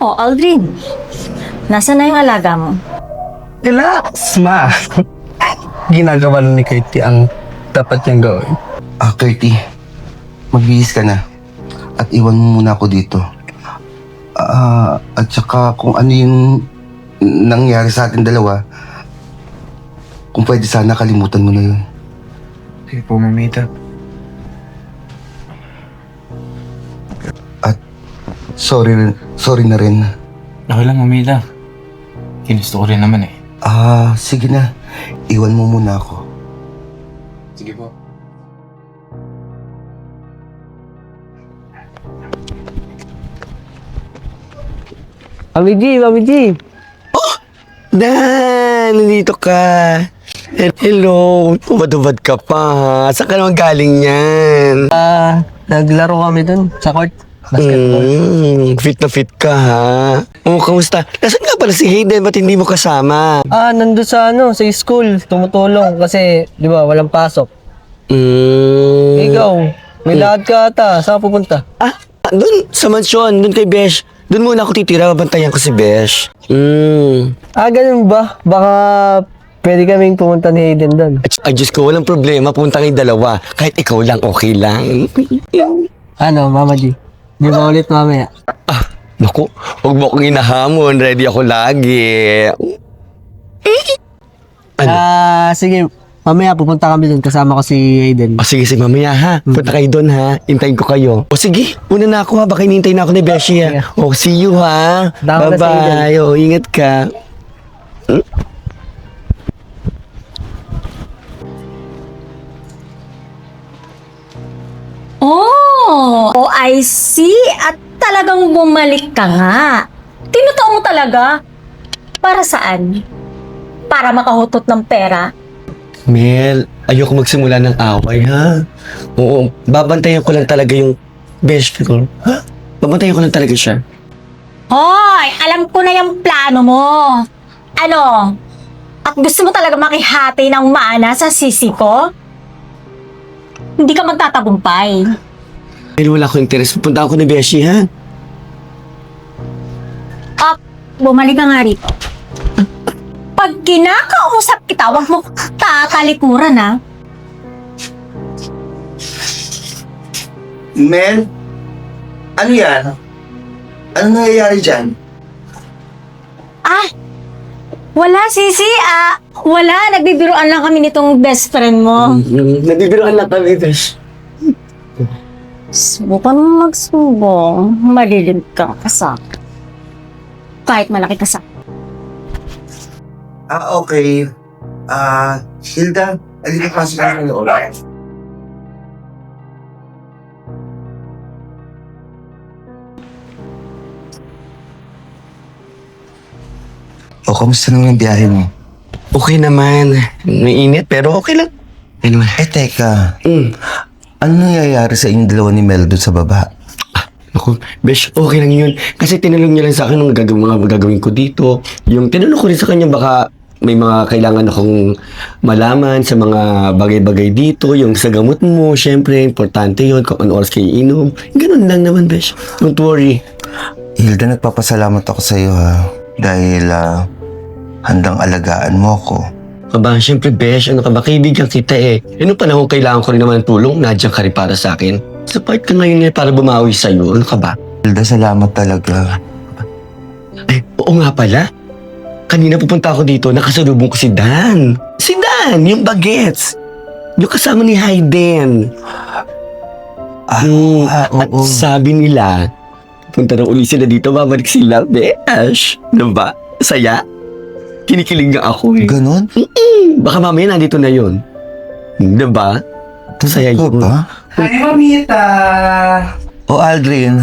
Oh, Aldrin. Nasaan na yung alaga mo? Relax, ma. Ginagawa na ni Katie ang dapat niyang gawin. Curtie, magbihis ka na. At iwan mo muna ako dito. At saka kung ano yung nangyari sa ating dalawa, kung pwede sana kalimutan mo na yun. Sige po, mamita. At sorry na rin. Okay lang, mamita. Ginusto ko rin naman eh. Sige na. Iwan mo muna ako. Sige po. Mami G! Dan, nandito ka. Hello, ubad-ubad ka pa ha. Saan ka naman galing yan? Naglaro kami dun sa court. Basketball. Fit na fit ka ha. Kamusta? Nasaan nga pala si Hayden? Ba't hindi mo kasama? Nandun sa sa school. Tumutulong kasi, di ba, walang pasok. Ikaw, may lakad ka ata. Saan ka pupunta? Doon sa mansyon, doon kay Besh. Doon muna ako titira, mabantayan ko si Besh. Ganun ba? Baka pwede kaming pumunta ni Hayden doon. Ay, Diyos ko, walang problema. Punta kayong dalawa. Kahit ikaw lang, okay lang. Mama G? Di ba ulit mamaya? Naku, huwag mo akong inahamon. Ready ako lagi. Sige. Mamaya pupunta kami doon. Kasama ko si Hayden. Sige, mamaya ha. Punta kayo doon ha. Hintayin ko kayo. Sige, una na ako ha. Baka hinintay na ako ni Beshi ha. See you ha. Tama na sa Bye-bye. Ingat ka. Oh, I see. At talagang bumalik ka nga. Tinotoo mo talaga. Para saan? Para makahutot ng pera? Mel, ayoko magsimula ng away ha. Oo, babantayan ko lang talaga yung best ko. Ha? Babantayan ko lang talaga siya. Hoy, alam ko na yung plano mo. Ano? At gusto mo talaga makihati ng mana sa sisi ko? Hindi ka magtatagumpay. Mel, wala akong interes. Pupunta ako ni Beshi ha. Bumalik ka nga rito. Pag kinakausap kita, huwag mo tatalikuran ha. Mel? Ano yan? Ano nangyayari dyan? Wala, Sisi. Wala. Nagbibiruan lang kami nitong best friend mo. Nabibiruan lang kami, Besh. Subukan mo magsubong. Malilim ka sa akin. Kahit malaki ka sa akin. Okay. Hilda, alika pasok ka ng loob. Kamusta naman ang biyahe mo? Okay naman. May init pero okay lang. Ano naman? Teka. Ano nangyayari sa inyong dalawa ni Mel doon sa baba? Naku, Besh, okay lang yun. Kasi tinanong niya lang sa akin mga gagawin ko dito. Yung tinanong ko rin sa kanya baka may mga kailangan akong malaman sa mga bagay-bagay dito. Yung sa gamot mo, syempre, importante yun. Kung ano oras kayo inom. Ganun lang naman, Besh. Don't worry. Hilda, nagpapasalamat ako sa iyo ha. Dahil handang alagaan mo ako. Aba, syempre, Besh, ano ka ba? Kaibigan kita eh. Ano panahon kailangan ko rin naman ng tulong? Nandiyan ka rin para sa akin. Sa part ka ngayon eh, para bumawi sa'yo. Ano ka ba? Hilda, salamat talaga. Ay, oo nga pala. Kanina pupunta ako dito, nakasalubong ko si Dan. Si Dan, yung bagets. Yung kasama ni Hayden. At sabi nila, punta na uli sila dito, babalik sila. Besh, ano ba? Saya? Kinikilig nga ako eh. Ganon? Baka mamaya nandito na yun. Diba? Saya Ito yun. ba? Hi, Mamita! Aldrin.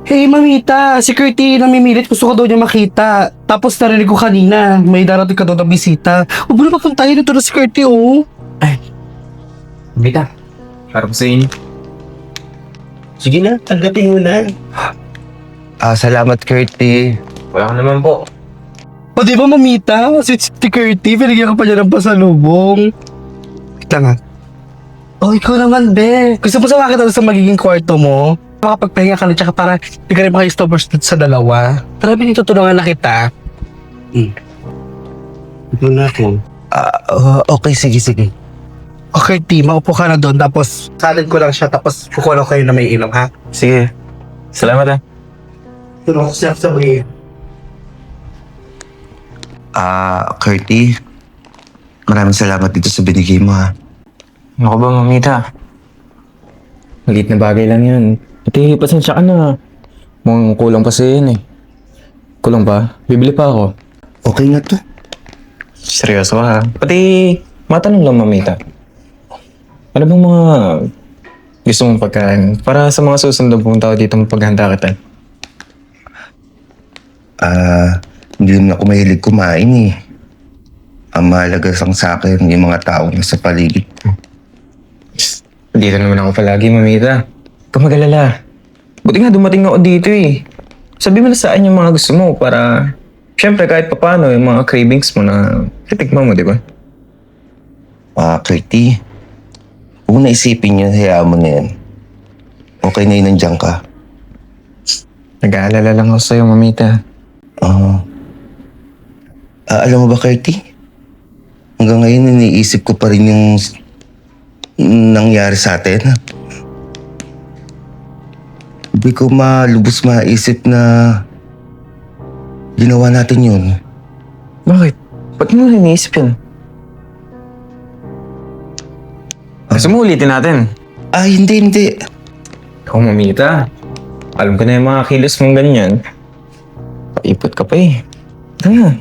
Hey, Mamita! Si Curtie namimilit. Gusto ko daw niya makita. Tapos narinig ko kanina, may darating ka daw na bisita. Huwag mo na papuntahin ito na si Curtie, oh. Mamita, para po sa inyo. Sige na, tanggapin mo na. Salamat, Curtie. Wala ka naman po. O di ba, Mamita? Si Curtie, pinigyan ka pa niya ng pasalubong. Wait lang ha. Oh, ikaw naman, be. Gusto mo sa makita sa magiging kwarto mo? makapagpahinga ka na tsaka para hindi ka rin maka-stoppers sa dalawa. Tara, binitutulungan na kita. Ito na ako. Okay, sige. Okay, T, maupo ka na doon. Tapos, salad ko lang siya. Tapos, kukuha ko kayo na may inom, ha? Sige. Salamat ah. Tulong ko siya sa mga. Curty, maraming salamat dito sa binigay mo ha. Ako ba, mamita? Maliit na bagay lang yun. Pati, pasensya ka na. Mukhang kulang pa sa'yo yun eh. Kulang pa? Bibili pa ako. Okay na to. Seryoso ka ha? Pati, matanong lang, mamita. Ano bang mga gusto mong pagkain? Para sa mga susunod pong tao dito mapaghanda kita. Hindi naman ako mahilig kumain eh. Ang mahalaga sang sa akin yung mga tao na sa paligid ko. Dito naman ako palagi, mamita. Huwag ka mag-alala. Buti nga dumating ako dito eh. Sabi mo na sa akin yung mga gusto mo para... Siyempre kahit papano yung mga cravings mo na titikman mo, di ba? Curty, huwag mo na isipin yun, hayaan mo na yan. Okay na yun, nandiyan ka. Nag-aalala lang ako sa'yo, mamita. Alam mo ba, Curty? Hanggang ngayon, iniisip ko pa rin yung nangyari sa atin. Hindi ko malubos maisip na ginawa natin yun. Bakit? Ba't mo iniisip yun? Gusto mo ulitin natin? Hindi. Ikaw, mamita. Alam ko na yung mga kilos mong ganyan. Paipot ka pa eh. Tama.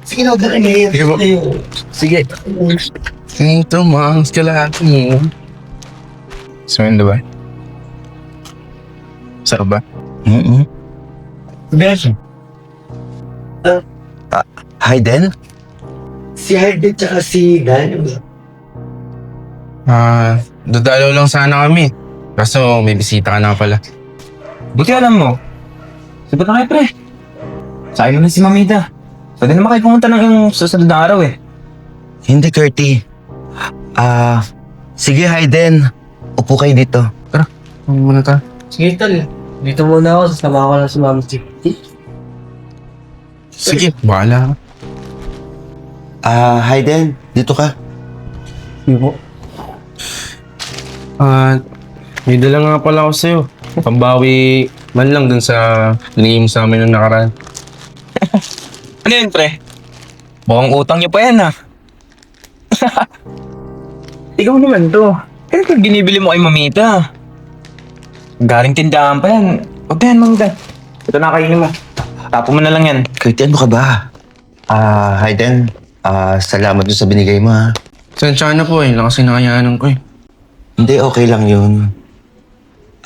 Sige na, huwag na kayo. Sige. Ito, mangs ka lahat mo. Sumendo ba? Sarap ba? Beso. Hayden? Si Hayden tsaka si Dan. Dadalaw lang sana kami. Kaso may bisita ka na pala. Buti alam mo. Sabat na kayo, pre. Sa akin na si Mamita. Pwede naman kayo pumunta ng yung susunod na araw eh. Hindi, Curty. Sige, Hayden. Upo kayo dito. Ano muna ta? Sige, tol. Dito muna ako. Sasama ko na si Ma'am Chick. Sige, bahala ka. Hayden, dito ka. Sige po. May dala nga pala ako sa'yo. Pambawi man lang dun sa binigay mo sa amin nung nakaraan. Ano yun, pre? Mukhang utang niyo pa yan ah. Ikaw naman to. Kaya kung ginibili mo kay Mamita. Garing tindahan pa yan. Huwag na yan, Mamita. Ito na kainin mo. Tapo mo na lang yan. Curty, ano ka ba? Hayden, salamat dun sa binigay mo ha. Sensya na po eh. Lakas sinakayanan ko eh. Hindi, okay lang yun.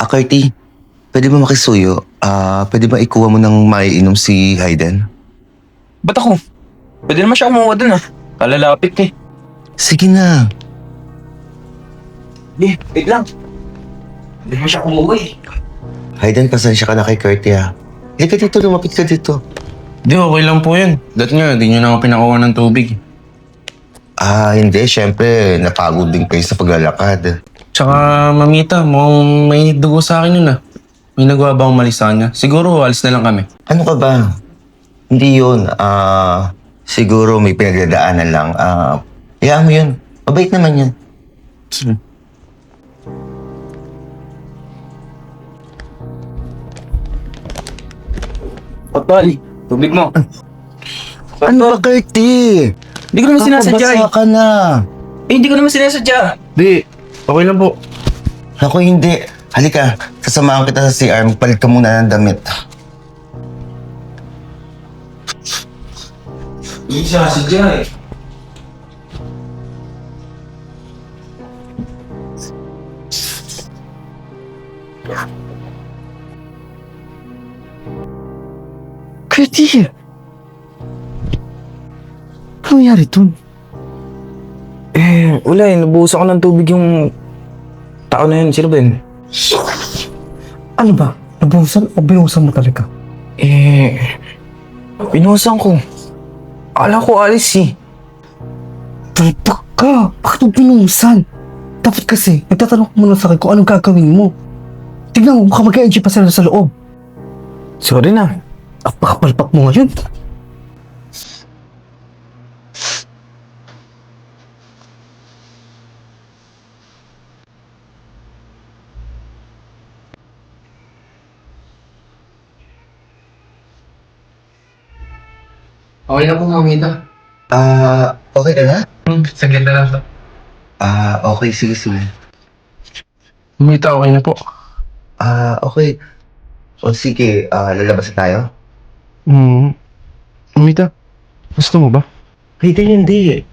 Curty, pwede ba makisuyo? Pwede ba ikuha mo ng maiinom si Hayden? Ba't ako? Pwede naman siya kumuha dun ah. Kalalapit eh. Sige na. Wait lang. Pwede naman siya kumuha eh. Hayden, pasensya ka na kay Curty ha. Halika dito, lumapit ka dito. Di, okay lang po yun. Dahil nga, di nyo na ako pinakuha ng tubig. Hindi. Siyempre, napagod din kayo sa paglalakad. Tsaka, mamita, mukhang may dugo sa akin yun ah. May nagawa ba akong mali sa kanya? Siguro, alis na lang kami. Ano ka ba? Hindi yun. Siguro may pinagdadaanan lang. Hayaan mo yun. Mabait naman yun. Patol, tubig mo. Ano ba, Curty? Hindi ko naman sinasadya eh. Basa ka na. Hindi ko naman sinasadya. Di, okay lang po. Ako hindi. Halika, sasamahan kita sa CR. Magpalit ka muna ng damit. Hindi sinasadya eh. Curty! Ano nangyari dun? Wala eh. Nabuhos ako ng tubig yung tao na yun. Sino ba yun? Ano ba? Nabuhusan o binuhusan mo talaga? Pinuhusan ko. Akala ko alis eh. Talpak ka! Bakit mo binuhusan? Dapat kasi, nagtatanong ka muna sa akin kung anong gagawin mo. Tignan mo, mukhang mag-enjoy pa sila sa loob. Sorry na. Apakapalpak mo ngayon. Okay na po, mamita. Okay ka na? Saglit na lang. Okay, sige, sige. Mamita, okay na po. Okay. O sige, lalabas na tayo? Mamita, gusto mo ba? Hindi.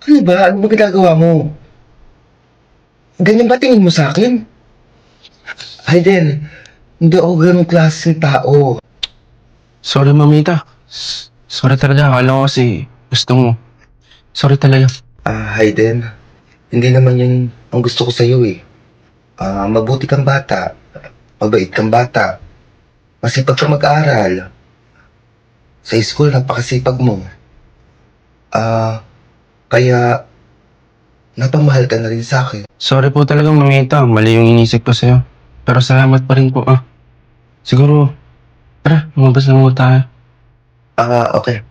Ano ba? Ano ba ginagawa mo? Ganyan ba tingin mo sa akin? Hayden, hindi ako ganong klaseng tao. Sorry, Mamita. Sorry talaga. Akala ko kasi gusto mo. Sorry talaga. Hayden, hindi naman yun ang gusto ko sa'yo eh. Mabuti kang bata. Mabait kang bata. Masipag kang mag-aaral. Sa school, napakasipag mo. Kaya napamahal ka na rin sa akin. Sorry po talaga, Mamita. Mali yung inisip ko sa'yo. Pero salamat pa rin po, Siguro, tara, lumabas na muna tayo. Okay.